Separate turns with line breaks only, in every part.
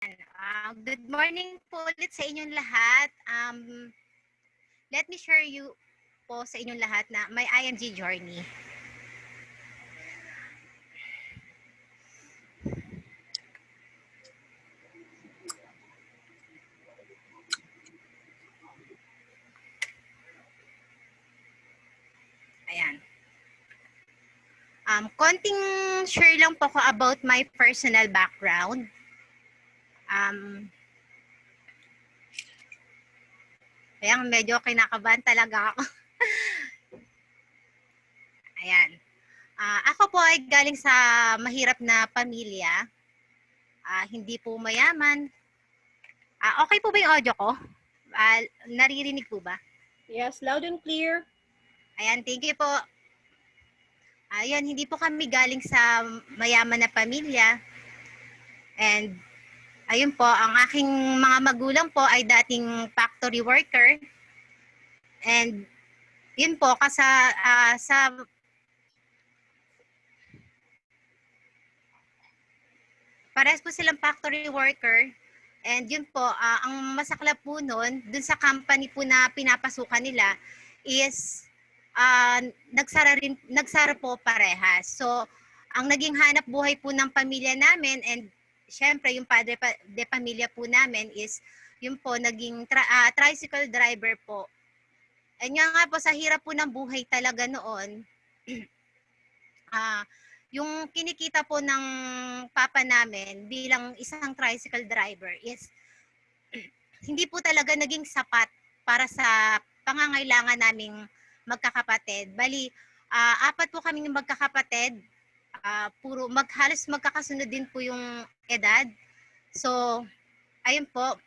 Good morning po ulit sa inyong lahat. Let me share you po sa inyong lahat na my IMG journey. Ayan. Konting share lang po ko about my personal background. Kaya medyo kinakabahan talaga ako. Ayan. Ako po ay galing sa mahirap na pamilya. Hindi po mayaman. Okay po ba yung audio ko? Naririnig po ba?
Yes, loud and clear.
Ayan, thank you po. Ayan, hindi po kami galing sa mayaman na pamilya. And ayun po, ang aking mga magulang po ay dating factory worker. And yun po, parehas po silang factory worker. And yun po, ang masaklap po nun, dun sa company po na pinapasukan nila is nagsara po parehas. So, ang naging hanap buhay po ng pamilya namin and syempre yung padre de pamilya po namin is yun po, naging tricycle driver po. And nga po, sa hirap po ng buhay talaga noon, yung kinikita po ng papa namin bilang isang tricycle driver is hindi po talaga naging sapat para sa pangangailangan naming magkakapatid. Bali, apat po kaming magkakapatid. Halos magkakasunod din po yung edad. So, ayun po.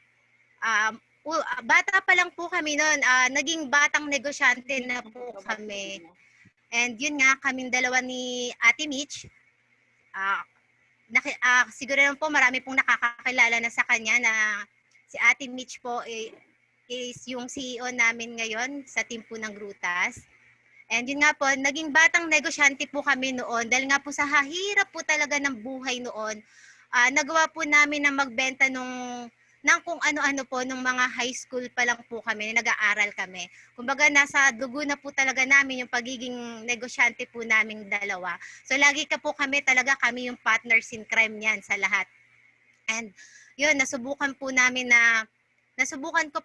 Bata pa lang po kami noon. Naging batang negosyante na po kami. And yun nga, kaming dalawa ni Ate Mitch, siguro naman po marami pong nakakakilala na sa kanya na si Ate Mitch po is yung CEO namin ngayon sa team po ng Grutas. And yun nga po, naging batang negosyante po kami noon dahil nga po sa hahirap po talaga ng buhay noon. Nagawa po namin na magbenta ng kung ano-ano po nung mga high school pa lang po kami, nag-aaral kami. Kumbaga nasa dugo na po talaga namin yung pagiging negosyante po naming dalawa. So lagi ka po kami yung partners in crime niyan sa lahat. And yun, nasubukan ko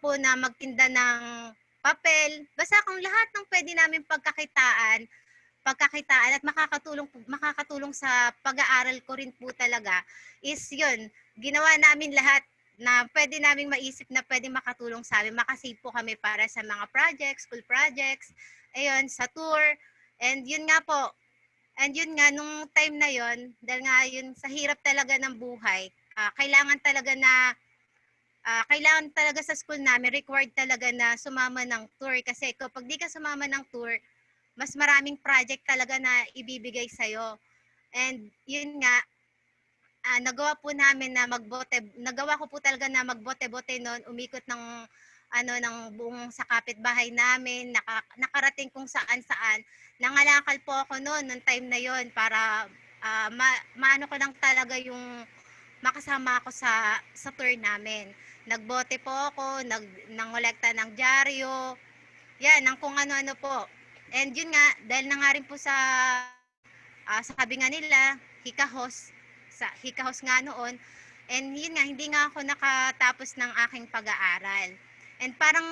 po na magtinda ng papel, basta kung lahat ng pwede namin pagkakitaan at makakatulong sa pag-aaral ko rin po talaga is yun, ginawa namin lahat na pwede naming maisip na pwede makatulong sa amin. Makasave po kami para sa mga projects, school projects, ayun, sa tour. And yun nga po, nung time na yun, dahil nga yun sa hirap talaga ng buhay, kailangan talaga sa school namin, required talaga na sumama ng tour. Kasi kapag di ka sumama ng tour, mas maraming project talaga na ibibigay sa'yo. And yun nga, nagawa ko po talaga na magbote-bote noon, umikot ng buong sa kapitbahay namin, nakarating kung saan-saan. Nangalakal po ako noon, nung time na yon para maano ko lang talaga yung makasama ako sa tour namin. Nagbote po ako, nangolekta ng dyaryo, yan, ng kung ano-ano po. And yun nga, dahil na nga rin po sabi nga nila, hikahos nga noon. And yun nga, hindi nga ako nakatapos ng aking pag-aaral. And parang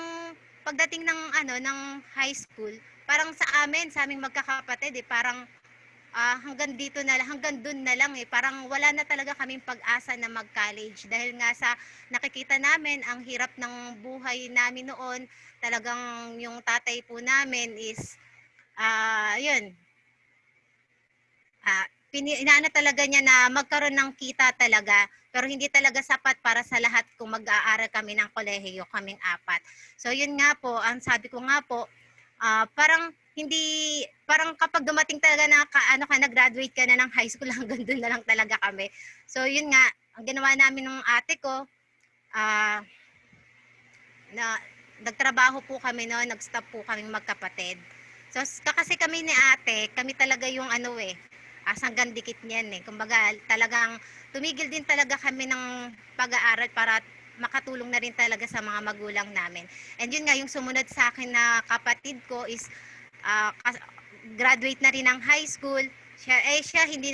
pagdating ng high school, parang sa aming magkakapatid parang hanggang doon na lang parang wala na talaga kaming pag-asa na mag-college dahil nga sa nakikita namin ang hirap ng buhay namin noon. Talagang yung tatay po namin is yun, inaano talaga niya na magkaroon ng kita talaga, pero hindi talaga sapat para sa lahat kung mag-aaral kami ng kolehiyo, kaming apat. So yun nga po, ang sabi ko nga po, parang kapag dumating talaga na nag-graduate ka na ng high school, hanggang doon na lang talaga kami. So yun nga, ang ginawa namin ng ate ko, na nagtrabaho po kami noon, nag-stop po kaming magkapatid. So kasi kami ni ate, kami talaga yung hanggang dikit niyan eh. Kumbaga talagang tumigil din talaga kami ng pag-aaral para makatulong na rin talaga sa mga magulang namin. And yun nga, yung sumunod sa akin na kapatid ko is graduate na rin ng high school. Siya hindi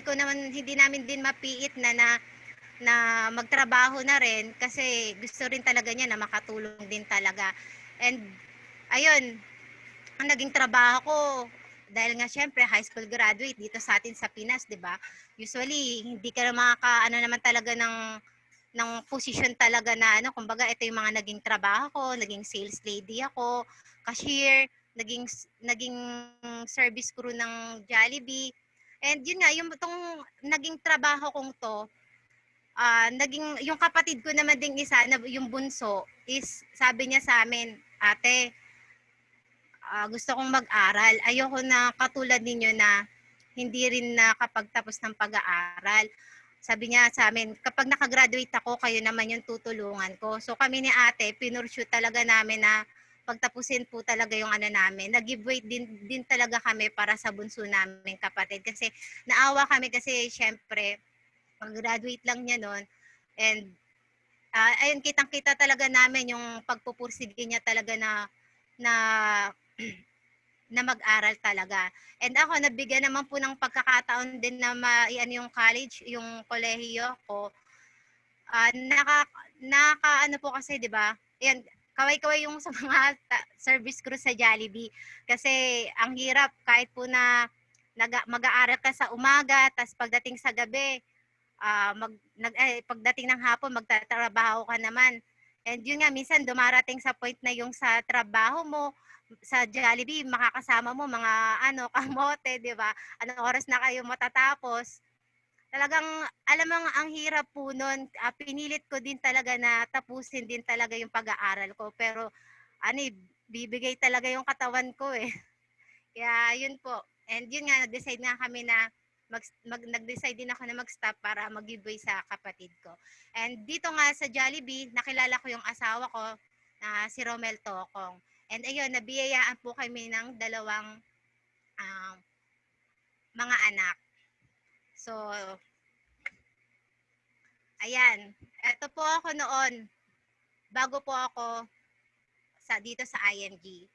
namin din mapiit na magtrabaho na rin kasi gusto rin talaga niya na makatulong din talaga. And ayun, ang naging trabaho ko dahil nga syempre high school graduate dito sa atin sa Pinas, 'di ba? Usually hindi ka na makakaano naman talaga ng position talaga na kumbaga ito yung mga naging trabaho ko, naging sales lady ako, cashier, naging service crew ng Jollibee. And yun nga, yung itong naging trabaho kong to, naging yung kapatid ko naman ding isa na yung bunso is sabi niya sa amin, ate, gusto kong mag-aral. Ayoko na katulad ninyo na hindi rin nakapagtapos ng pag-aaral. Sabi niya sa amin, kapag nakagraduate ako, kayo naman yung tutulungan ko. So kami ni ate, pinurshoot talaga namin na pagtapusin po talaga yung namin. Nag-give way din talaga kami para sa bunso namin kapatid. Kasi naawa kami kasi syempre, pag-graduate lang niya noon. And ayun, kitang-kita talaga namin yung pagpupursige niya talaga na na mag-aral talaga. And ako, nabigyan naman po ng pagkakataon din na yung college, yung kolehiyo ko. Ano po kasi, di ba? Yan, kaway-kaway yung sa mga service crew sa Jollibee. Kasi ang hirap kahit po na mag-aaral ka sa umaga, tas pagdating sa gabi, pagdating ng hapon, magtatrabaho ka naman. And yun nga, minsan dumarating sa point na yung sa trabaho mo, sa Jollibee, makakasama mo mga kamote, di ba? Anong oras na kayo matatapos? Talagang, alam mo, ang hirap po nun. Pinilit ko din talaga na tapusin din talaga yung pag-aaral ko. Pero, bibigay talaga yung katawan ko eh. Kaya, yun po. And yun nga, nag-decide nga kami na nag-decide din ako na mag-stop para mag-giveaway sa kapatid ko. And dito nga sa Jollibee, nakilala ko yung asawa ko na si Romel Tokong. And ayun, nabiyayaan po kami ng dalawang mga anak. So, ayan. Ito po ako noon. Bago po ako dito sa IMG.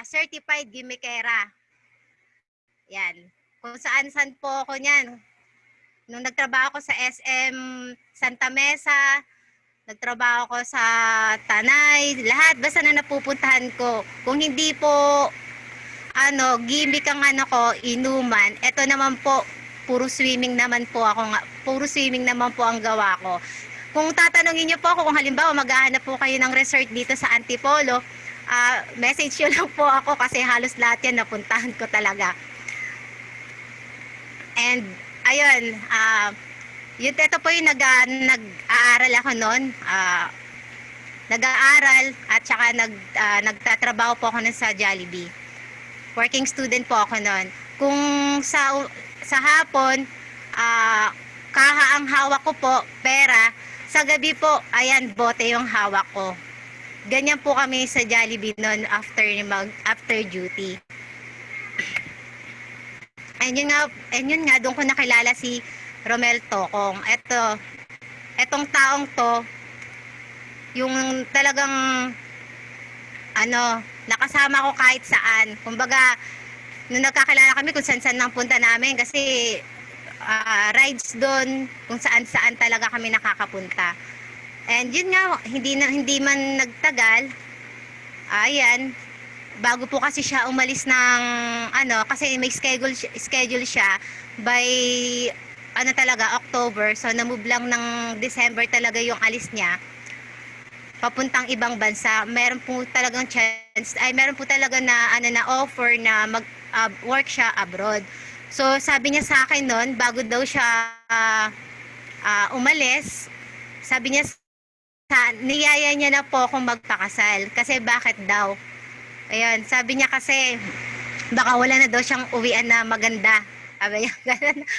Certified Gimikera. Yan. Kung saan-saan po ako niyan. Nung nagtrabaho ko sa SM Santa Mesa, nagtrabaho ko sa Tanay, lahat basta na napupuntahan ko. Kung hindi po gimmick ang ko, inuman, ito naman po, puro swimming naman po ang gawa ko. Kung tatanungin niyo po ako kung halimbawa maghahanap po kayo ng resort dito sa Antipolo, message nyo lang po ako kasi halos lahat yan napuntahan ko talaga. And ayun, ito po yung nag-aaral ako noon. Nag-aaral at saka nagtatrabaho po ako nun sa Jollibee. Working student po ako noon. Kung sa hapon, kaha ang hawak ko po, pera. Sa gabi po, ayan, bote yung hawak ko. Ganyan po kami sa Jollibee noon after duty. And yun nga, doon ko nakilala si Romel Tokong. Etong taong to, yung talagang nakasama ko kahit saan. Kumbaga, nung nagkakilala kami kung saan nang punta namin kasi rides doon, kung saan talaga kami nakakapunta. And yun nga, hindi man nagtagal, ayan, bago po kasi siya umalis ng kasi may schedule siya by talaga October, so na-move lang ng December talaga yung alis niya papuntang ibang bansa. Meron po talagang meron po talaga na offer na work siya abroad. So sabi niya sa akin noon, bago daw siya umalis, sabi niya niyaya niya na po akong magpakasal kasi bakit daw. Ayun, sabi niya kasi baka wala na daw siyang uwian na maganda. Sabi niya,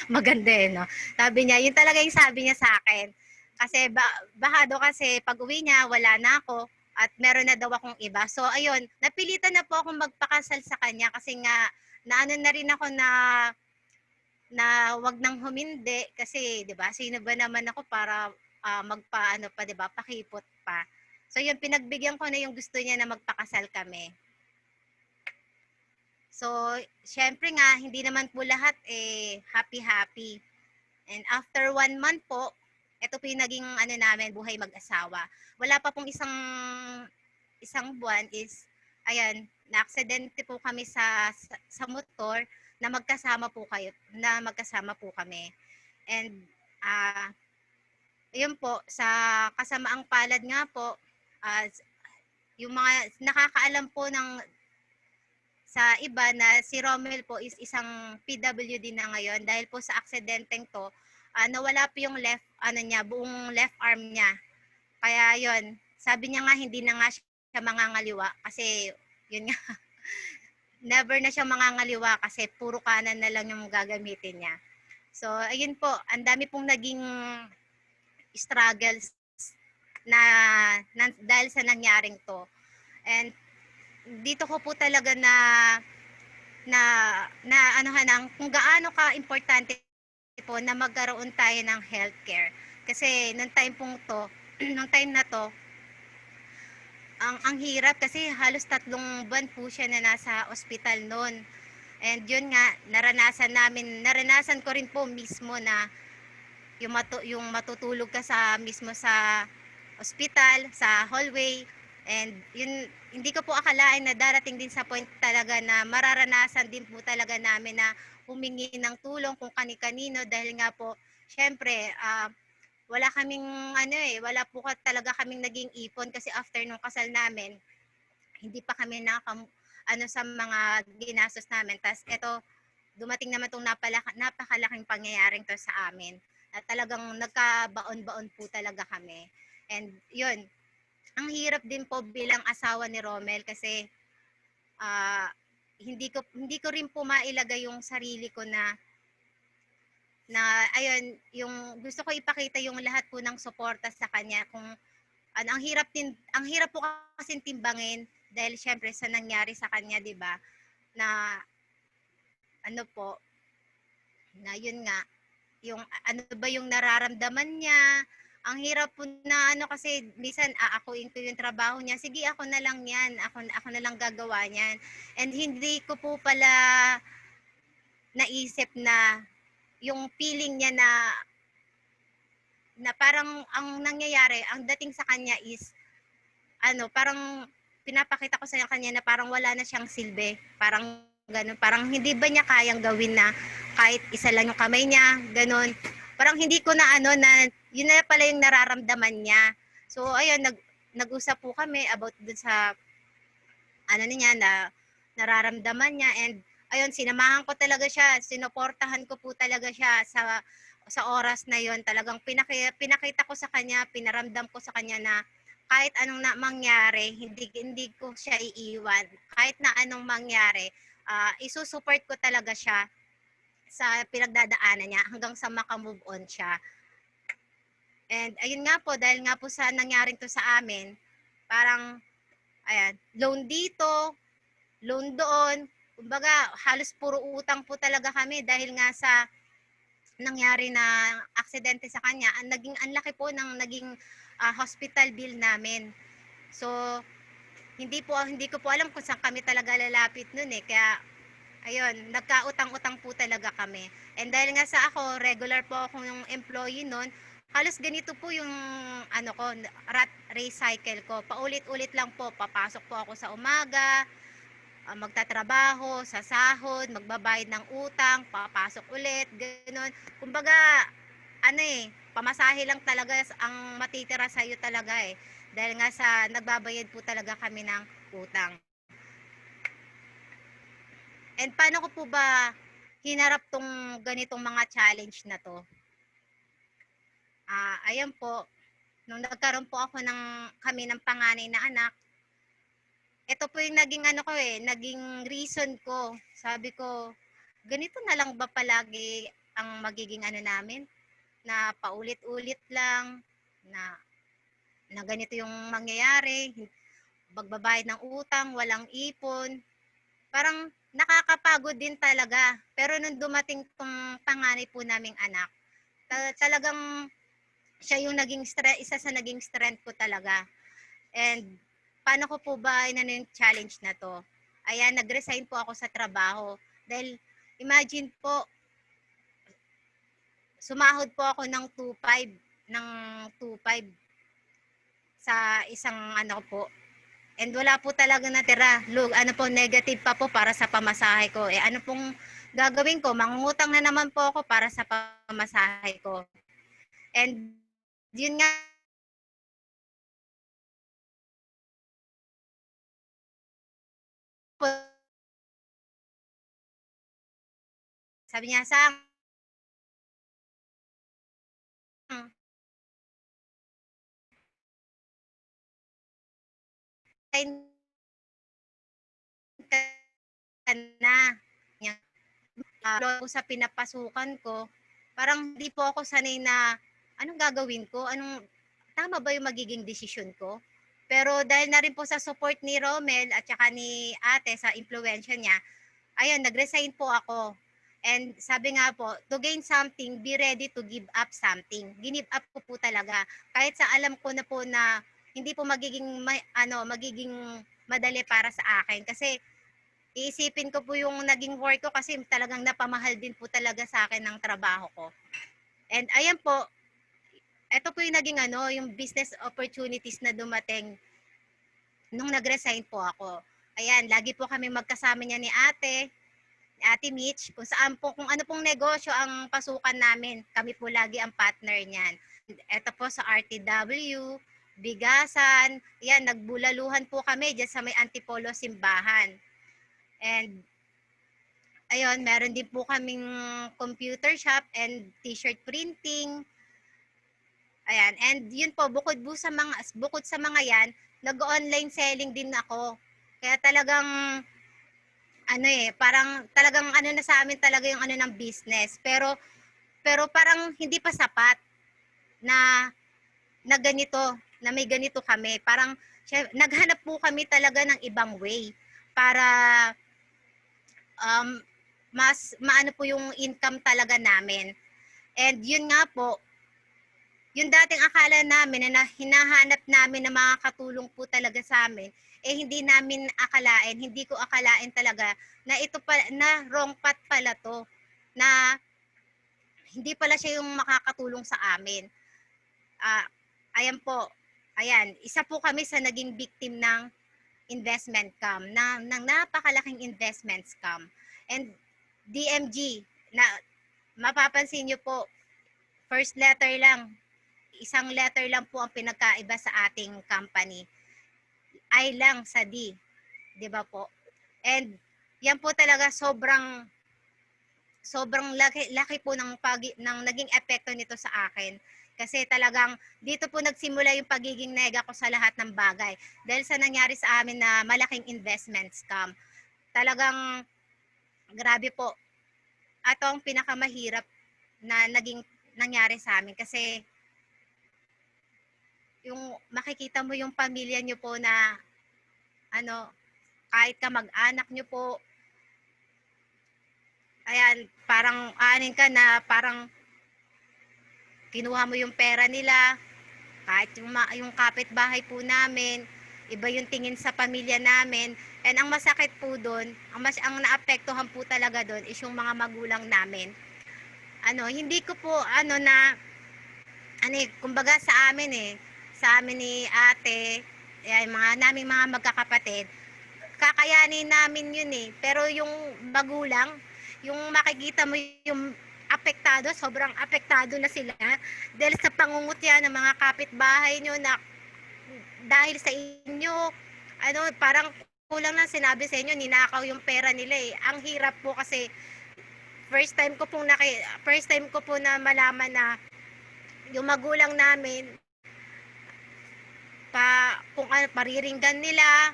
maganda no? Sabi niya, yun talaga yung sabi niya sa akin. Kasi baka daw kasi pag uwi niya, wala na ako at meron na daw akong iba. So ayun, napilitan na po akong magpakasal sa kanya kasi nga na rin ako na wag nang humindi kasi 'di ba sino ba naman ako para magpaano pa 'di ba pakipot pa. So yun pinagbigyan ko na yung gusto niya na magpakasal kami. So syempre nga hindi naman po lahat happy-happy. And after 1 month po, ito po yung naging ano namin buhay mag-asawa. Wala pa pong isang buwan is ayan, naaksidente po kami sa motor na magkasama po kami. And ayun po, sa kasamaang palad nga po, yung mga nakakaalam po sa iba na si Romel po is isang PWD na ngayon dahil po sa aksidenteng to, nawala po yung buong left arm niya. Kaya yon, sabi niya nga hindi na nga siya mangangaliwa kasi yun nga, never na siya mangangaliwa kasi puro kanan na lang yung gagamitin niya. So, ayun po, ang dami pong naging struggles na dahil sa nangyaring to. And dito ko po talaga na anuhan ng kung gaano ka importante po na magkaroon tayo ng healthcare. Kasi nung time pong to, nung time na to, ang hirap kasi halos 3 buwan po siya na nasa ospital noon. And yun nga, naranasan ko rin po mismo na yung matutulog ka mismo sa ospital, sa hallway. And yun, hindi ko po akalain na darating din sa point talaga na mararanasan din po talaga namin na humingi ng tulong kung kani-kanino dahil nga po, syempre, wala po talaga kaming naging ipon kasi after nung kasal namin, hindi pa kami sa mga ginastos namin. Tas ito, dumating naman itong napakalaking pangyayaring to sa amin. At talagang nagkabaon-baon po talaga kami. And yun, ang hirap din po bilang asawa ni Romel kasi hindi ko rin po mailagay yung sarili ko na ayun, yung gusto ko ipakita yung lahat po ng suporta sa kanya kung ang hirap po kasi timbangin dahil syempre sa nangyari sa kanya, 'di ba? Na ano po, na yun nga, yung ano ba yung nararamdaman niya. Ang hirap po na kasi minsan aakuin ko yung trabaho niya. Sige, ako na lang yan. Ako na lang gagawa niyan. And hindi ko po pala naisip na yung feeling niya na parang ang nangyayari, ang dating sa kanya is parang pinapakita ko sa kanya na parang wala na siyang silbi. Parang ganun. Parang hindi ba niya kayang gawin na kahit isa lang yung kamay niya, ganun. Parang hindi ko na yun na pala yung nararamdaman niya. So, ayun, nag-usap po kami about dun sa niya na nararamdaman niya and ayun, sinamahan ko talaga siya, sinuportahan ko po talaga siya sa oras na yon. Talagang pinakita ko sa kanya, pinaramdam ko sa kanya na kahit anong mangyari, hindi ko siya iiwan. Kahit na anong mangyari, isusupport ko talaga siya sa pinagdadaanan niya hanggang sa makamove on siya. And ayun nga po, dahil nga po sa nangyaring to sa amin, parang, ayan, loan dito, loan doon. Kumbaga, halos puro utang po talaga kami dahil nga sa nangyari na aksidente sa kanya. Ang laki po ng naging hospital bill namin. So, hindi ko po alam kung saan kami talaga lalapit noon kaya ayun, nagkautang-utang po talaga kami. And dahil nga sa ako, regular po ako yung employee noon, halos ganito po yung rat race cycle ko. Paulit-ulit lang po, papasok po ako sa umaga, magtatrabaho, sasahod, magbabayad ng utang, papasok ulit, gano'n. Kumbaga, pamasahe lang talaga ang matitira sa'yo talaga Dahil nga sa nagbabayad po talaga kami ng utang. And paano ko po ba hinarap tong ganitong mga challenge na to? Ayan po, nung nagkaroon po kami ng panganay na anak, ito po yung naging naging reason ko. Sabi ko, ganito na lang ba palagi ang magiging namin? Na paulit-ulit lang, na ganito yung mangyayari, magbabayad ng utang, walang ipon. Parang nakakapagod din talaga. Pero nung dumating tong panganay po naming anak, talagang siya yung isa sa naging strength ko talaga. And paano ko po ba yung challenge na to? Ayan, nag-resign po ako sa trabaho. Dahil imagine po, sumahod po ako ng 2.5 sa isang ano po. And wala po talaga natira. Look, ano po, negative pa po para sa pamasahe ko. Eh ano pong gagawin ko? Mangungutang na naman po ako para sa pamasahe ko. And yun nga po, sabi niya, ka na. Sa pinapasukan ko, parang hindi po ako sanay na anong gagawin ko, tama ba yung magiging desisyon ko? Pero dahil na rin po sa support ni Romel at saka ni ate sa impluwensya niya, ayun, nag-resign po ako. And sabi nga po, to gain something, be ready to give up something. Give up ko po talaga. Kahit sa alam ko na po na hindi po magiging madali para sa akin. Kasi iisipin ko po yung naging work ko kasi talagang napamahal din po talaga sa akin ng trabaho ko. And ayan po, ito po yung naging yung business opportunities na dumating nung nag-resign po ako. Ayan, lagi po kami magkasama niya ni Ate Mitch, kung ano pong negosyo ang pasukan namin, kami po lagi ang partner niyan. Ito po sa RTW, bigasan, yan, nagbulaluhan po kami dyan sa may Antipolo Simbahan. And ayun, meron din po kaming computer shop and t-shirt printing. Ayan, and yun po, bukod sa mga yan, nag-online selling din ako. Kaya talagang parang talagang na sa amin talaga yung ng business. Pero parang hindi pa sapat na ganito, na may ganito kami. Parang naghanap po kami talaga ng ibang way para mas maano po yung income talaga namin. And yun nga po, yung dating akala namin na hinahanap namin na makakatulong po talaga sa amin, hindi ko akalain talaga na na wrong path pala to, na hindi pala siya yung makakatulong sa amin. Ayan po, isa po kami sa naging victim ng investment scam, ng napakalaking investment scam. And DMG, na mapapansin nyo po, first letter lang, isang letter lang po ang pinagkaiba sa ating company. I lang sa D. 'Di ba po? And yan po talaga sobrang laki po ng naging epekto nito sa akin. Kasi talagang dito po nagsimula yung pagiging nega ko sa lahat ng bagay. Dahil sa nangyari sa amin na malaking investment scam. Talagang grabe po. Ito ang pinakamahirap na nangyari sa amin. Kasi yung makikita mo yung pamilya nyo po na kahit kamag-anak nyo po, ayan, parang ka na parang kinuha mo yung pera nila, kahit yung kapitbahay po namin, iba yung tingin sa pamilya namin. And ang masakit po doon, ang naapektuhan po talaga doon is yung mga magulang namin. Hindi ko po kumbaga sa amin ni ate, naming mga magkakapatid, kakayanin namin yun Pero yung magulang, yung makikita mo yung sobrang apektado na sila dahil sa pangungutya ng mga kapitbahay nyo na dahil sa inyo, parang kulang lang sinabi sa inyo, ninakaw yung pera nila Ang hirap po kasi first time ko po na malaman na yung magulang namin kung pariringgan nila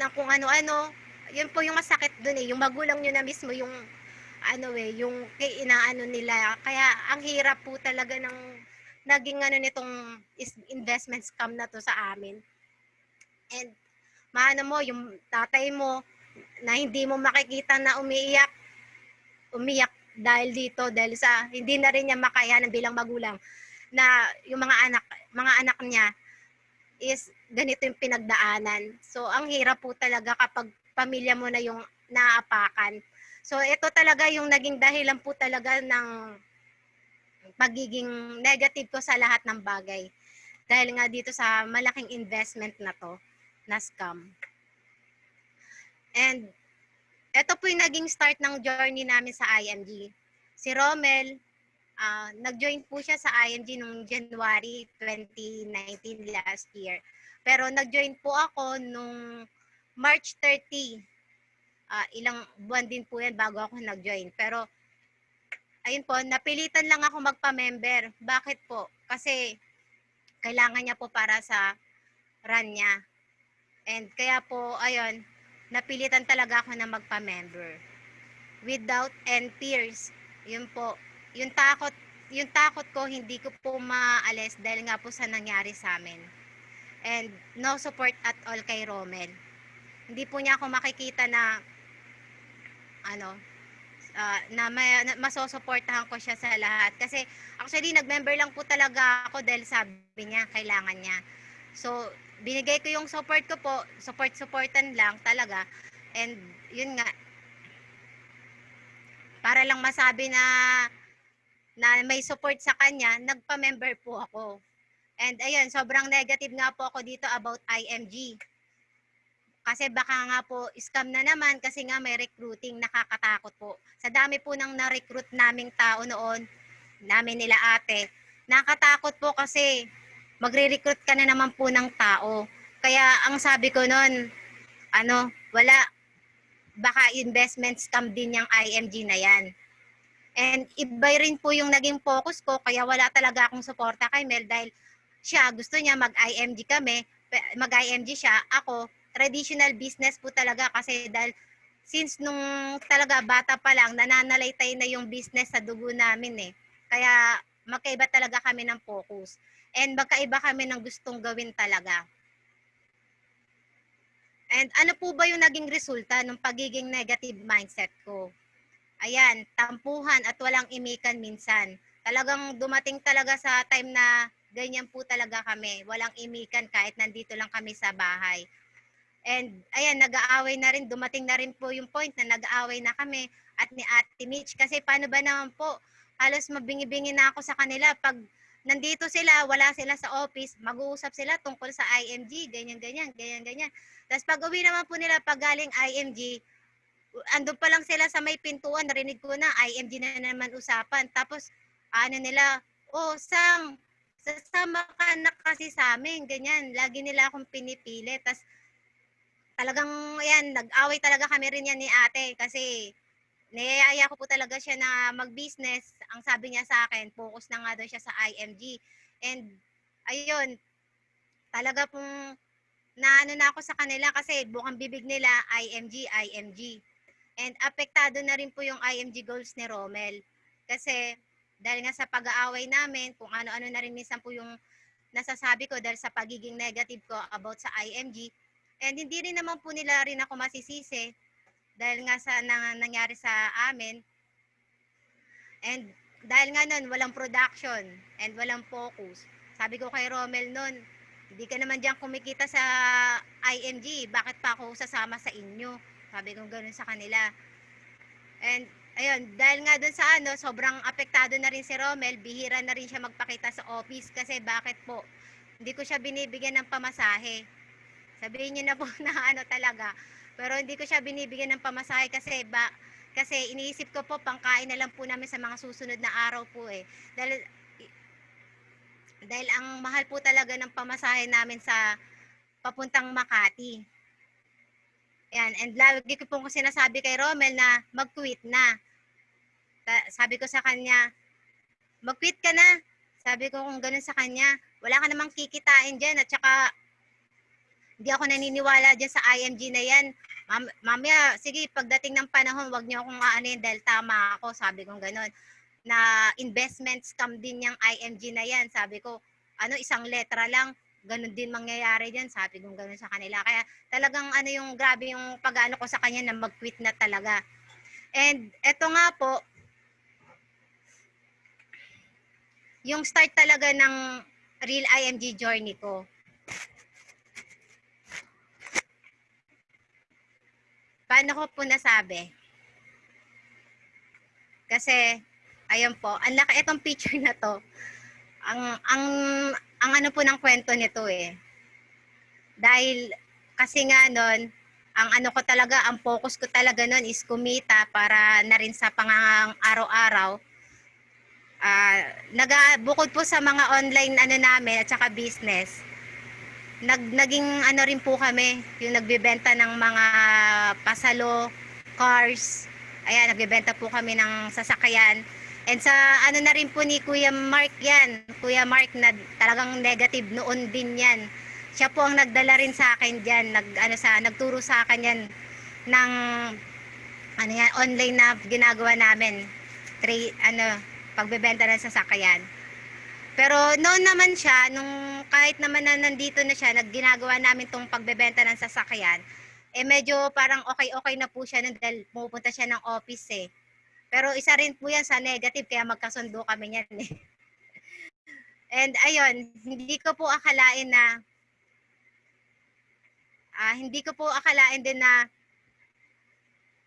na kung ano-ano. Yun po yung masakit dun yung magulang nyo na mismo yung yung inaano nila. Kaya ang hirap po talaga ng naging nitong investment scam na to sa amin. And yung tatay mo, na hindi mo makikita na umiyak dahil dito, dahil sa hindi na rin niya makayanan bilang magulang na yung mga anak niya is ganito yung pinagdaanan. So ang hirap po talaga kapag pamilya mo na yung naapakan. So ito talaga yung naging dahilan po talaga ng pagiging negative ko sa lahat ng bagay. Dahil nga dito sa malaking investment na to, na scam. And ito po yung naging start ng journey namin sa IMG. Si Romel, nag-join po siya sa IMG noong January 2019 last year. Pero nag-join po ako nung March 30. Ilang buwan din po yan bago ako nag-join. Pero ayun po, napilitan lang ako magpa-member. Bakit po? Kasi kailangan niya po para sa run niya. And kaya po, ayun, napilitan talaga ako na magpa-member. Without and tears. Yun po. Yung takot ko, hindi ko po maalis dahil nga po sa nangyari sa amin. And no support at all kay Romel. Hindi po niya ako makikita na masosuportahan ko siya sa lahat. Kasi actually, nag-member lang po talaga ako dahil sabi niya, kailangan niya. So, binigay ko yung support ko po, supportan lang talaga. And yun nga, para lang masabi na may support sa kanya, nagpa-member po ako. And ayun, sobrang negative nga po ako dito about IMG. Kasi baka nga po scam na naman kasi nga may recruiting, nakakatakot po. Sa dami po ng na-recruit naming tao noon, namin nila ate, nakatakot po kasi magre-recruit ka na naman po ng tao. Kaya ang sabi ko noon, wala, baka investment scam din yung IMG na yan. And iba rin po yung naging focus ko, kaya wala talaga akong suporta kay Mel dahil siya, gusto niya mag-IMG kami, mag-IMG siya, ako, traditional business po talaga kasi dahil since nung talaga bata pa lang, nananalaytay na yung business sa dugo namin eh. Kaya magkaiba talaga kami ng focus. And magkaiba kami ng gustong gawin talaga. And ano po ba yung naging resulta ng pagiging negative mindset ko? Ayan, tampuhan at walang imikan minsan. Talagang dumating talaga sa time na ganyan po talaga kami. Walang imikan kahit nandito lang kami sa bahay. And ayan, nag-aaway na rin. Dumating na rin po yung point na nag-aaway na kami at ni Ate Mitch. Kasi paano ba naman po, halos mabingi-bingi na ako sa kanila. Pag nandito sila, wala sila sa office, mag-uusap sila tungkol sa IMG, ganyan-ganyan. Tapos pag uwi naman po nila pag galing IMG, andun pa lang sila sa may pintuan, narinig ko na, IMG na naman usapan. Tapos, nila, Sam, sasama ka na kasi sa amin, ganyan. Lagi nila akong pinipili. Tapos, talagang, ayan, nag-away talaga kami rin yan ni ate. Kasi, niyayaya ko po talaga siya na mag-business. Ang sabi niya sa akin, focus na nga daw siya sa IMG. And, ayun, talaga pong, naano na ako sa kanila kasi bukang bibig nila, IMG. And apektado na rin po yung IMG goals ni Romel. Kasi dahil nga sa pag-aaway namin, kung ano-ano na rin minsan po yung nasasabi ko dahil sa pagiging negative ko about sa IMG. And hindi rin naman po nila rin ako masisisi dahil nga sa nangyari sa amin. And dahil nga nun, walang production and walang focus. Sabi ko kay Romel nun, hindi ka naman diyan kumikita sa IMG, bakit pa ako sasama sa inyo? Sabi ko gano'n sa kanila. And ayun, dahil nga dun sa sobrang apektado na rin si Romel, bihira na rin siya magpakita sa office kasi bakit po? Hindi ko siya binibigyan ng pamasahe. Sabihin niyo na po na talaga. Pero hindi ko siya binibigyan ng pamasahe kasi iniisip ko po pangkain na lang po namin sa mga susunod na araw po eh. Dahil ang mahal po talaga ng pamasahe namin sa papuntang Makati. Yan, and lagi ko pong sinasabi kay Romel na mag-quit na. Sabi ko sa kanya, mag-quit ka na. Sabi ko kung gano'n sa kanya, wala ka namang kikitain dyan at saka hindi ako naniniwala dyan sa IMG na yan. Mamaya, sige, pagdating ng panahon, wag niyo akong aanin dahil tama ako. Sabi ko gano'n. Na investment scam din yung IMG na yan. Sabi ko, isang letra lang, ganun din mangyayari diyan, sabi ko ganun sa kanila. Kaya talagang ano yung grabe yung pag-aano ko sa kanya na mag-quit na talaga. And eto nga po, yung start talaga ng real IMG journey ko. Paano ko po nasabi? Kasi ayun po, ang laki itong picture na to. Ang ano po ng kwento nito eh. Dahil kasi nga nun, ang ano ko talaga, ang focus ko talaga nun is kumita para na rin sa pangang araw-araw. Bukod po sa mga online ano namin at saka business, naging ano rin po kami, yung nagbebenta ng mga pasalo, cars. Ayan, nagbebenta po kami ng sasakyan. And sa ano na rin po ni Kuya Mark yan, Kuya Mark na talagang negative noon din yan. Siya po ang nagdala rin sa akin diyan, nagturo sa akin yan ng ano yan, online na ginagawa namin. Pagbebenta ng sasakyan. Pero noon naman siya, nung kahit naman na nandito na siya, ginagawa namin tong pagbebenta ng sasakyan, eh medyo parang okay-okay na po siya dahil pumupunta siya ng office eh. Pero isa rin po yan sa negative, kaya magkasundo kami niyan eh. And ayun, hindi ko po akalain din na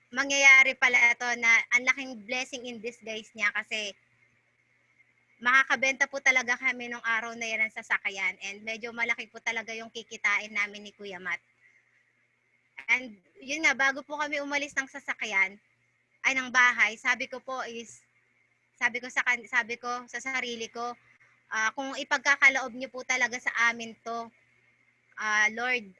mangyayari pala to na ang laking blessing in disguise niya kasi makakabenta po talaga kami nung araw na yan ng sasakyan and medyo malaki po talaga yung kikitain namin ni Kuya Matt. And yun nga, bago po kami umalis ng sasakyan, ng bahay, sabi ko sa sarili ko, kung ipagkakaloob niyo po talaga sa amin to, Lord,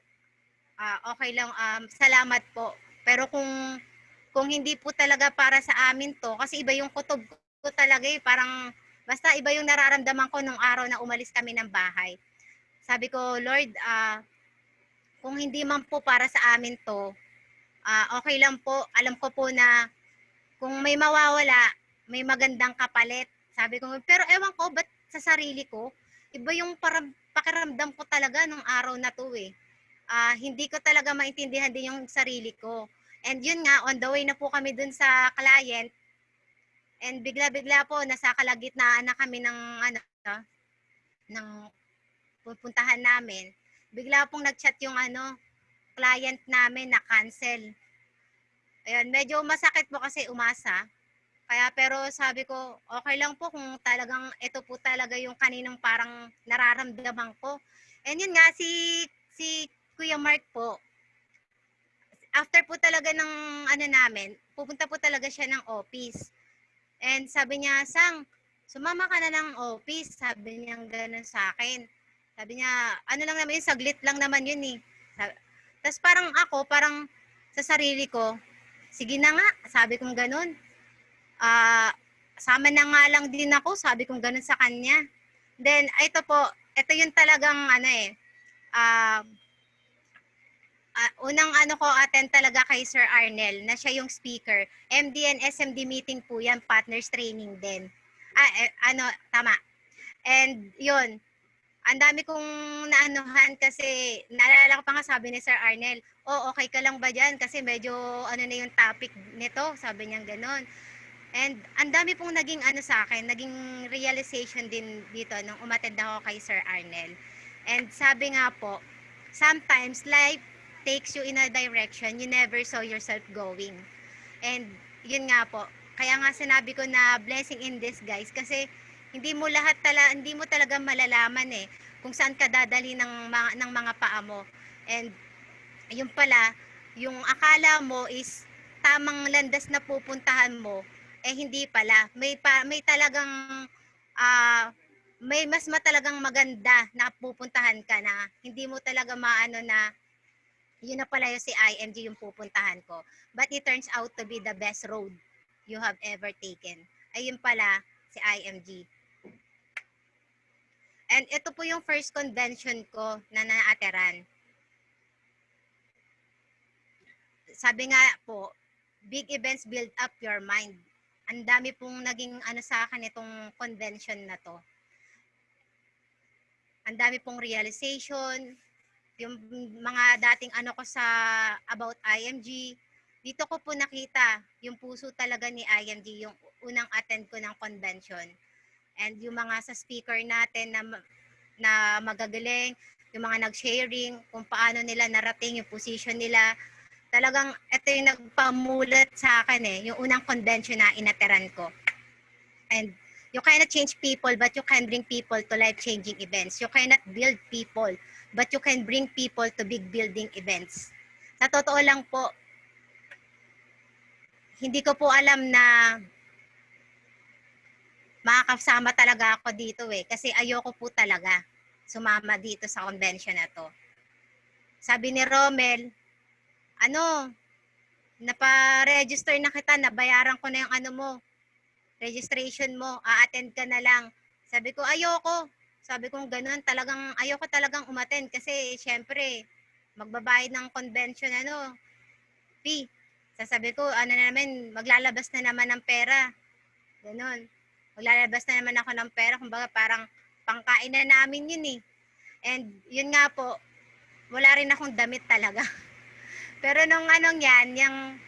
okay lang, salamat po. Pero kung hindi po talaga para sa amin to, kasi iba yung kutob ko talaga eh, parang basta iba yung nararamdaman ko nung araw na umalis kami ng bahay. Sabi ko, Lord, kung hindi man po para sa amin to, okay lang po. Alam ko po na kung may mawawala, may magandang kapalit. Sabi ko, pero ewan ko, ba't sa sarili ko? Iba yung pakiramdam ko talaga nung araw na to eh. Hindi ko talaga maintindihan din yung sarili ko. And yun nga, on the way na po kami dun sa client, and bigla-bigla po, nasa kalagitnaan na kami ng pupuntahan namin. Bigla pong nag-chat yung client namin na cancel. Ayun, medyo masakit po kasi umasa. Kaya pero sabi ko, okay lang po kung talagang ito po talaga yung kaninang parang nararamdaman ko. And yun nga, si Kuya Mark po, after po talaga ng namin, pupunta po talaga siya ng office. And sabi niya, Sang, sumama ka na ng office. Sabi niya gano'n sa akin. Sabi niya, ano lang naman yun, saglit lang naman yun eh. Tapos parang sa sarili ko, sige na nga, sabi kong gano'n. Sama na nga lang din ako, sabi kong gano'n sa kanya. Then, ito yung talagang uh, unang ko attend talaga kay Sir Arnel na siya yung speaker. MD and SMD meeting po yan, partners training din. Tama. And yun, ang dami kong naanuhan kasi naalala ko pa nga sabi ni Sir Arnel, okay ka lang ba dyan? Kasi medyo na yung topic nito, sabi niya gano'n. And ang dami pong naging sa akin, naging realization din dito nung umattend ako kay Sir Arnel. And sabi nga po, sometimes life takes you in a direction you never saw yourself going. And yun nga po, kaya nga sinabi ko na blessing in disguise kasi hindi mo talaga malalaman eh kung saan ka dadali ng mga paa mo. And yung pala, yung akala mo is tamang landas na pupuntahan mo, eh hindi pala. May talagang may mas matalagang maganda na pupuntahan ka na hindi mo talaga maano na yun na pala yung si IMG yung pupuntahan ko. But it turns out to be the best road you have ever taken. Ayun pala si IMG. And ito po yung first convention ko na naateran. Sabi nga po, big events build up your mind. Ang dami pong naging sa akin itong convention na to. Ang dami pong realization, yung mga dating ano ko sa about IMG, dito ko po nakita yung puso talaga ni IMG, yung unang attend ko ng convention. And yung mga sa speaker natin na magagaling, yung mga nag-sharing, kung paano nila narating yung position nila. Talagang ito yung nagpamulat sa akin yung unang convention na inateran ko. And you cannot change people, but you can bring people to life-changing events. You cannot build people, but you can bring people to big building events. Sa totoo lang po, hindi ko po alam na makakasama talaga ako dito kasi ayoko po talaga sumama dito sa convention na to. Sabi ni Romel, napa-register na kita, nabayaran ko na yung registration mo, a-attend ka na lang. Sabi ko, ayoko. Sabi ko, ganun, ayoko talagang umattend kasi syempre, magbabayad ng convention, fee. Sasabi ko, maglalabas na naman ng pera. Ganun. Maglalabas na naman ako ng pera. Kumbaga, parang pangkain na namin yun eh. And yun nga po, wala rin akong damit talaga. Pero nung yung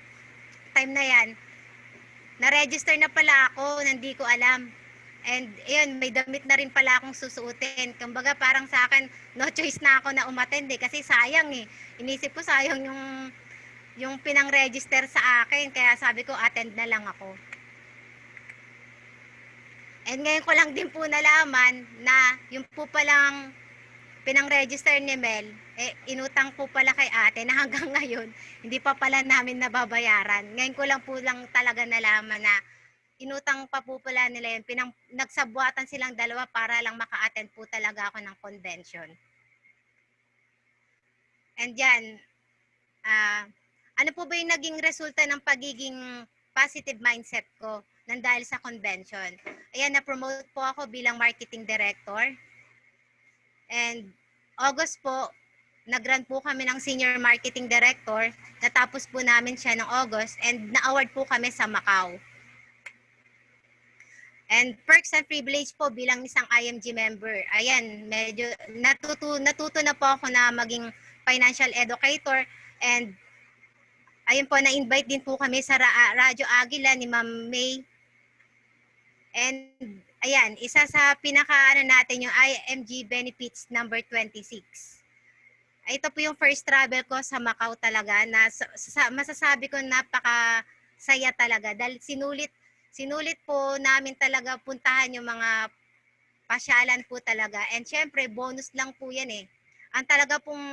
time na yan, na-register na pala ako, hindi ko alam. And ayun, may damit na rin pala akong susuotin. Kumbaga parang sa akin, no choice na ako na umattend kasi sayang eh. Inisip ko sayang yung pinang-register sa akin, kaya sabi ko attend na lang ako. And ngayon ko lang din po nalaman na yung po palang pinang-register ni Mel, inutang po pala kay ate na hanggang ngayon, hindi pa pala namin nababayaran. Ngayon ko lang po talaga nalaman na inutang pa po pala nila yun. Nagsabuatan silang dalawa para lang maka-attend po talaga ako ng convention. And yan, ano po ba yung naging resulta ng pagiging positive mindset ko nang dahil sa convention? Ayan, na-promote po ako bilang marketing director. And August po, nag-run po kami ng senior marketing director. Natapos po namin siya ng August and na-award po kami sa Macau. And perks and privilege po bilang isang IMG member. Ayan, medyo natuto na po ako na maging financial educator. And ayun po, na-invite din po kami sa Radyo Agila ni Ma'am May. And ayan, isa sa natin yung IMG Benefits number 26. Ito po yung first travel ko sa Macau talaga na masasabi ko napakasaya talaga dahil sinulit po namin talaga puntahan yung mga pasyalan po talaga. And syempre, bonus lang po yan eh. Ang talaga pong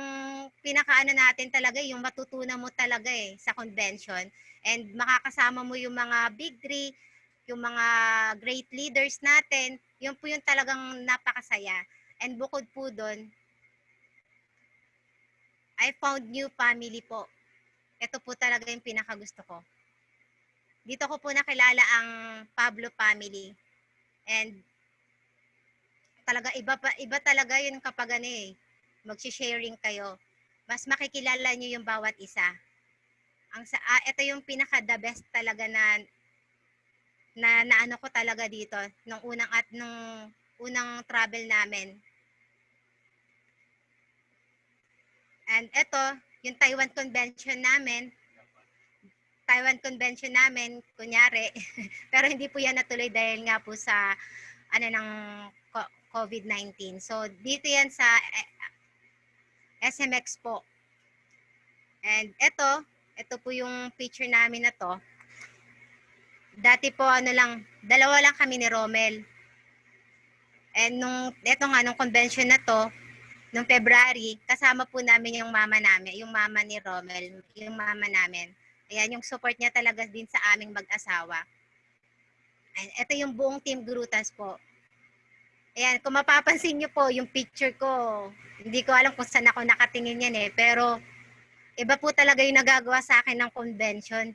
natin talaga yung matutunan mo talaga sa convention. And makakasama mo yung mga big three, yung mga great leaders natin, yun po yung talagang napakasaya. And bukod po doon, I found new family po. Ito po talaga yung pinakagusto ko. Dito ko po nakilala ang Pablo family. And talaga iba talaga yun kapag magsi-sharing kayo. Mas makikilala niyo yung bawat isa. Ito yung pinaka the best talaga na ko talaga dito nung unang travel namin. And ito, yung Taiwan convention namin, kunyari, pero hindi po yan natuloy dahil nga po sa ng COVID-19. So dito yan sa SMX po. And ito po yung picture namin na to. Dati po dalawa lang kami ni Romel. And nung convention na to, nung February, kasama po namin yung mama ni Romel, yung mama namin. Ayan, yung support niya talaga din sa aming mag-asawa. And ito yung buong Team Grutas po. Ayan, kung mapapansin niyo po yung picture ko, hindi ko alam kung saan ako nakatingin yan pero iba po talaga yung nagagawa sa akin ng convention.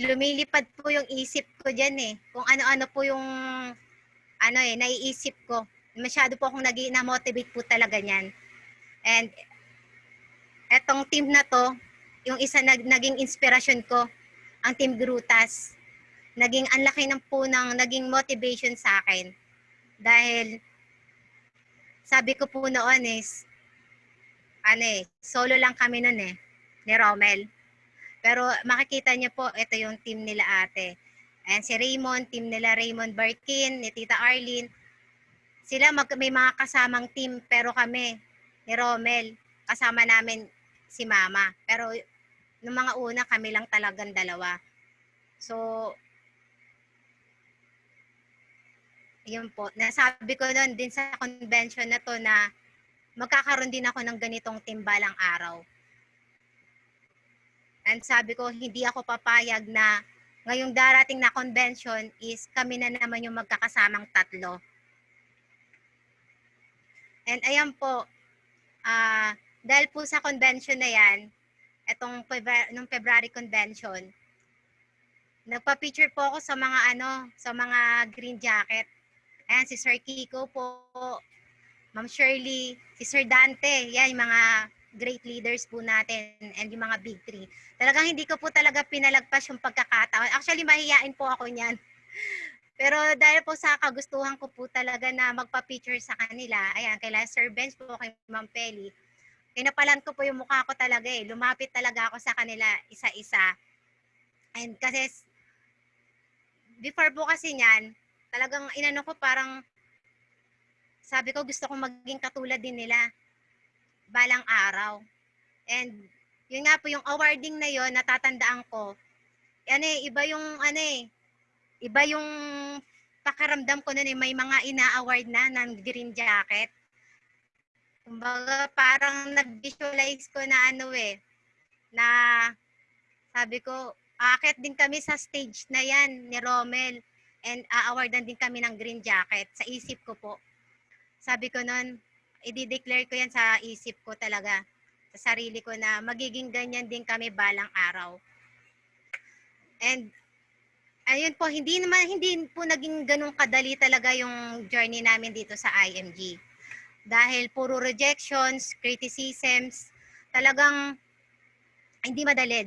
Lumilipad po yung isip ko diyan kung ano-ano po yung naiisip ko. Masyado po akong na-motivate po talaga niyan. And etong team na to, yung isa naging inspirasyon ko, ang Team Grutas. Ang laki ng naging motivation sa akin. Dahil sabi ko po noon is, solo lang kami noon ni Romel. Pero makikita niyo po, ito yung team nila ate. And si Raymond, team nila Raymond Barkin, ni Tita Arlene. Sila may mga kasamang team, pero kami, ni Romel, kasama namin si Mama. Pero nung mga una, kami lang talagang dalawa. So, yun po. Nasabi ko noon din sa convention na to na magkakaroon din ako ng ganitong team balang araw. And sabi ko, hindi ako papayag na ngayong darating na convention is kami na naman yung magkakasamang tatlo. And ayan po, dahil po sa convention na yan, nung February convention, nagpa-picture po ako sa mga green jacket. Ayan, si Sir Kiko po, Ma'am Shirley, si Sir Dante, yan yung mga great leaders po natin and yung mga big three. Talagang hindi ko po talaga pinalagpas yung pagkakataon. Actually, mahihain po ako niyan. Pero dahil po sa kagustuhan ko po talaga na magpa-picture sa kanila, ayan, kay Sir Benz po, kay Ma'am Peli, kinapalan ko po yung mukha ko talaga Lumapit talaga ako sa kanila isa-isa. And kasi, before po kasi niyan, talagang inano ko parang, sabi ko gusto kong maging katulad din nila balang araw. And yun nga po yung awarding na yon, natatandaan ko. Iba yung pakiramdam ko noon may mga ina-award na ng green jacket. Kumbaga parang nag-visualize ko na na sabi ko, aakyat din kami sa stage na yan ni Romel and a-awardan din kami ng green jacket sa isip ko po. Sabi ko noon, i-declare ko yan sa isip ko talaga, sa sarili ko na magiging ganyan din kami balang araw. And ayun po, hindi po naging ganun kadali talaga yung journey namin dito sa IMG. Dahil puro rejections, criticisms, talagang hindi madali.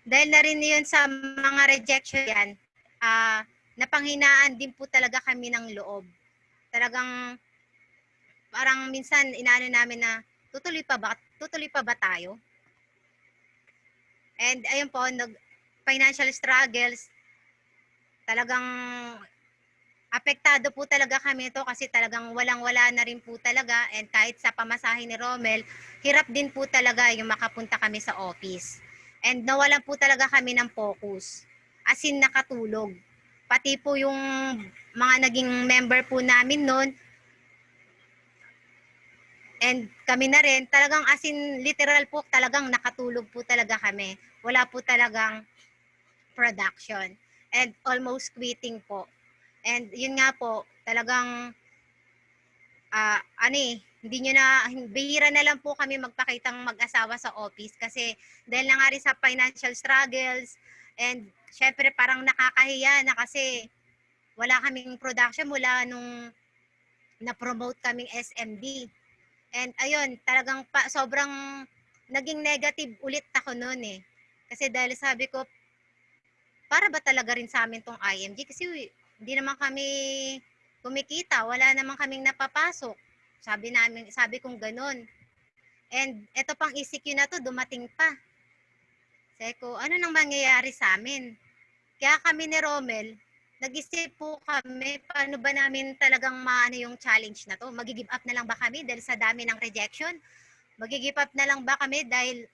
Dahil na rin yun sa mga rejection yan, napanghinaan din po talaga kami ng loob. Talagang parang minsan inaano namin na tutuloy pa ba tayo? And ayun po, financial struggles, talagang apektado po talaga kami ito kasi talagang walang-wala na rin po talaga, and kahit sa pamasahe ni Romel, hirap din po talaga yung makapunta kami sa office. And nawalan po talaga kami ng focus. As in nakatulog. Pati po yung mga naging member po namin noon, and kami na rin, talagang as in literal po, talagang nakatulog po talaga kami. Wala po talagang production. And almost quitting po. And yun nga po, talagang bihira na lang po kami magpakitang mag-asawa sa office kasi dahil na nga rin sa financial struggles, and syempre parang nakakahiya na kasi wala kaming production mula nung na-promote kaming SMD. And ayun, talagang sobrang naging negative ulit ako noon Kasi dahil sabi ko, para ba talaga rin sa amin tong IMG? Kasi hindi naman kami kumikita, wala naman kaming napapasok. Sabi kong ganun. And eto pang ECQ na to, dumating pa. Sabi ko, ano nang mangyayari sa amin? Kaya kami ni Romel, nag-isip po kami, paano ba namin talagang maano yung challenge na to? Mag-give up na lang ba kami dahil sa dami ng rejection? Mag-give up na lang ba kami dahil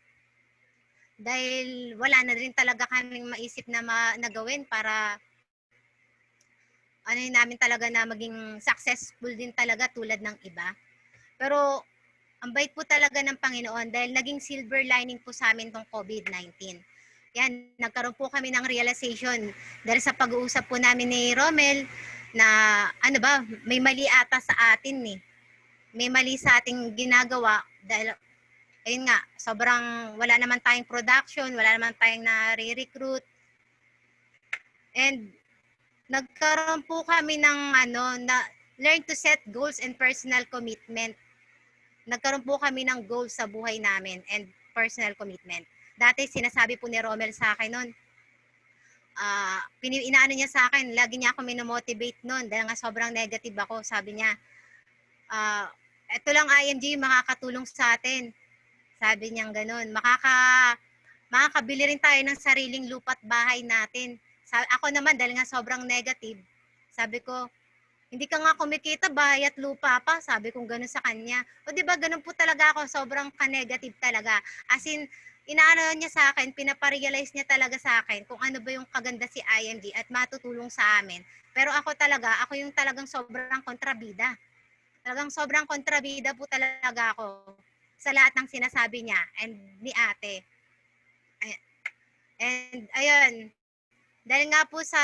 wala na rin talaga kaming maisip na gawin para namin talaga na maging successful din talaga tulad ng iba. Pero ang bait po talaga ng Panginoon dahil naging silver lining po sa amin tong COVID-19. Yan, nagkaroon po kami ng realization dahil sa pag-uusap po namin ni Romel na may mali ata sa atin May mali sa ating ginagawa dahil ayun nga, sobrang wala naman tayong production, wala naman tayong na-recruit. And nagkaroon po kami ng na learn to set goals and personal commitment. Nagkaroon po kami ng goals sa buhay namin and personal commitment. Dati sinasabi po ni Romel sa akin noon, inaano niya sa akin, lagi niya ako minomotivate noon dahil nga sobrang negative ako. Sabi niya, ah, eto lang IMG yung makakatulong sa atin. Sabi niyang gano'n. Makakabili rin tayo ng sariling lupa't bahay natin. Ako naman, dahil nga sobrang negative, sabi ko, hindi ka nga kumikita, bahay at lupa pa. Sabi kong gano'n sa kanya. O di ba gano'n po talaga ako, sobrang ka-negative talaga. As in, inaano niya sa akin, pinaparealize niya talaga sa akin kung ano ba yung kaganda si IMG at matutulong sa amin. Pero ako talaga, ako yung talagang sobrang kontrabida. Talagang sobrang kontrabida po talaga ako sa lahat ng sinasabi niya and ni ate. And ayun, dahil nga po sa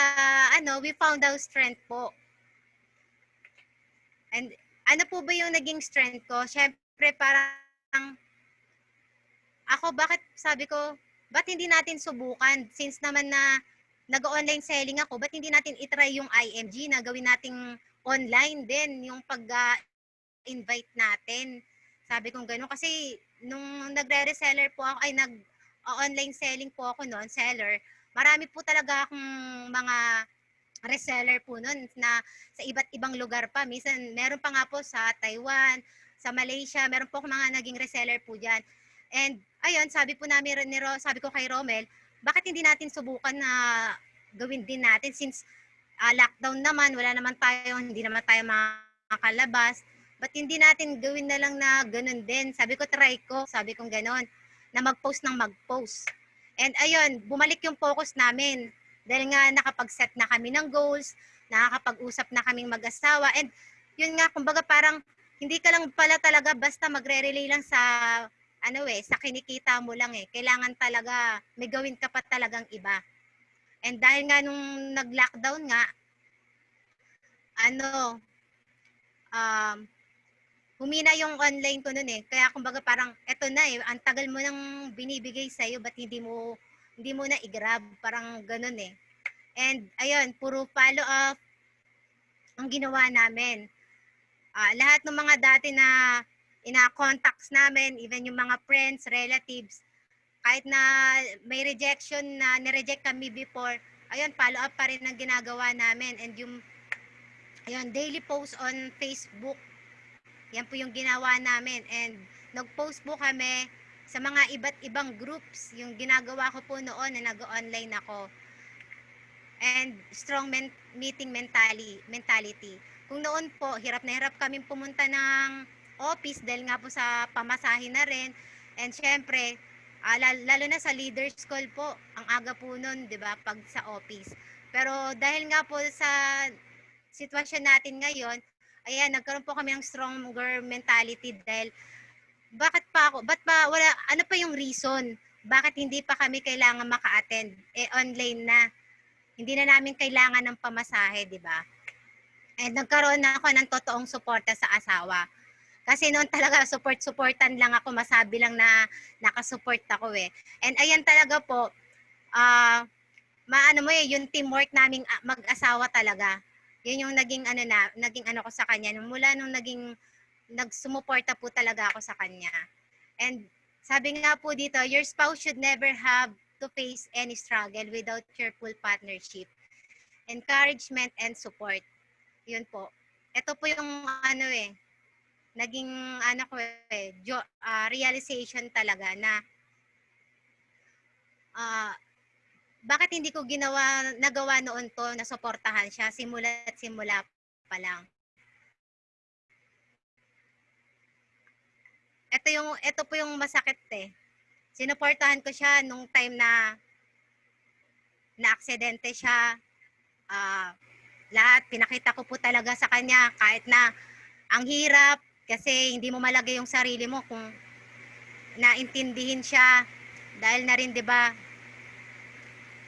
we found our strength po. And ano po ba yung naging strength ko? Syempre parang bakit sabi ko, ba't hindi natin subukan? Since naman na nag-online selling ako, ba't hindi natin itry yung IMG na gawin nating online din yung pag-invite natin? Sabi kong gano'n kasi nung nagre-reseller po ako, nag-online selling po ako noon, seller, marami po talaga akong mga reseller po noon na sa iba't ibang lugar pa. Minsan, meron pa nga po sa Taiwan, sa Malaysia, meron po akong mga naging reseller po dyan. And ayun, sabi ko kay Romel, bakit hindi natin subukan na gawin din natin since lockdown naman, hindi naman tayo makakalabas. Ba't hindi natin gawin na lang na ganun din? Sabi ko, try ko. Sabi kong ganun, na mag-post ng mag-post. And ayun, bumalik yung focus namin. Dahil nga nakapag-set na kami ng goals, nakakapag-usap na kaming mag-asawa. And yun nga, kumbaga parang hindi ka lang pala talaga basta magre-relay lang sa sa kinikita mo lang eh. Kailangan talaga may gawin ka pa talagang iba. And dahil nga nung nag-lockdown nga, humina yung online ko noon eh. Kaya kumbaga parang eto na eh, ang tagal mo nang binibigay sa iyo, ba't hindi mo na i-grab, parang ganoon eh. And ayun, puro follow up ang ginawa namin. Lahat ng mga dati na ina-contacts namin, even yung mga friends, relatives, kahit na may rejection na nireject kami before, ayun, follow up pa rin ang ginagawa namin. And yung daily post on Facebook, yan po yung ginawa namin. And nag-post po kami sa mga iba't ibang groups. Yung ginagawa ko po noon na nag-online ako. And strong meeting mentality. Kung noon po, hirap na hirap kaming pumunta ng office dahil nga po sa pamasahe na rin. And syempre, lalo na sa leaders call po, ang aga po noon, 'di ba, pag sa office. Pero dahil nga po sa sitwasyon natin ngayon, ayan, nagkaroon po kami ng stronger mentality dahil ba't pa wala, ano pa yung reason? Bakit hindi pa kami kailangan maka-attend? Online na. Hindi na namin kailangan ng pamasahe, di ba? And nagkaroon na ako ng totoong suporta sa asawa. Kasi noon talaga supportan lang ako, masabi lang na nakasupport ako eh. And ayan talaga po, yung teamwork naming mag-asawa talaga. Yun yung naging ano ko sa kanya. Mula nung nagsumuporta po talaga ako sa kanya. And sabi nga po dito, your spouse should never have to face any struggle without your full partnership, encouragement, and support. Yun po. Ito po yung naging realization talaga na bakit hindi ko nagawa noon to na suportahan siya simula pa lang. Ito po yung masakit eh. Sinuportahan ko siya nung time na aksidente siya. Lahat pinakita ko po talaga sa kanya kahit na ang hirap kasi hindi mo malagay yung sarili mo kung naintindihin siya dahil na rin 'di ba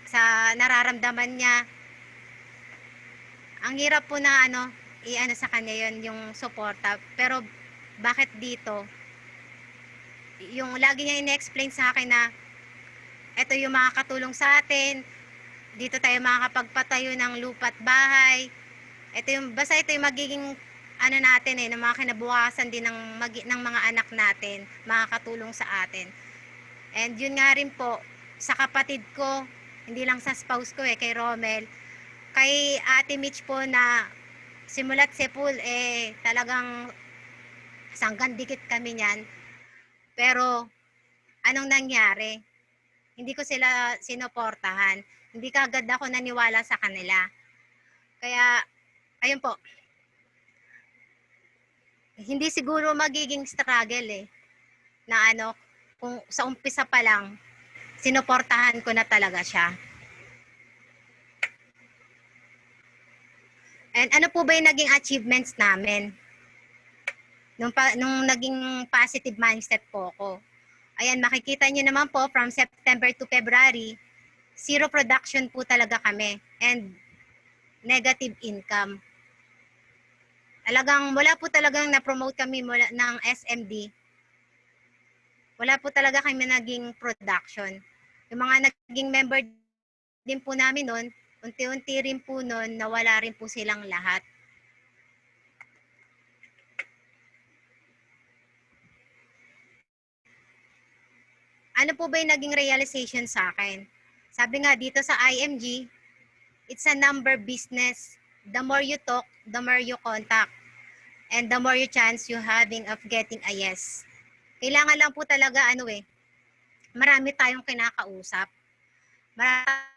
sa nararamdaman niya. Ang hirap po na sa kanya yon yung suporta. Pero bakit dito? Yung lagi niya ine-explain sa akin na ito yung makakatulong sa atin. Dito tayo makakapagpatayo ng lupa't bahay. Basta ito yung magiging natin na mga kinabukasan din ng mga anak natin, makakatulong sa atin. And yun nga rin po, sa kapatid ko, hindi lang sa spouse ko kay Romel, kay Ate Mitch po na simula't sipul talagang hanggang dikit kami niyan. Pero anong nangyari? Hindi ko sila sinuportahan. Hindi kaagad ako naniwala sa kanila. Kaya, ayun po, hindi siguro magiging struggle na kung sa umpisa pa lang, sinuportahan ko na talaga siya. And ano po ba yung naging achievements namin? Nung naging positive mindset po ko. Ayan, makikita nyo naman po from September to February, zero production po talaga kami and negative income. Talagang wala po talagang na-promote kami mula ng SMD. Wala po talaga kami naging production. Yung mga naging member din po namin noon, unti-unti rin po noon nawala rin po silang lahat. Ano po ba yung naging realization sa akin? Sabi nga dito sa IMG, it's a number business. The more you talk, the more you contact. And the more you chance you having of getting a yes. Kailangan lang po talaga marami tayong kinakausap. Marami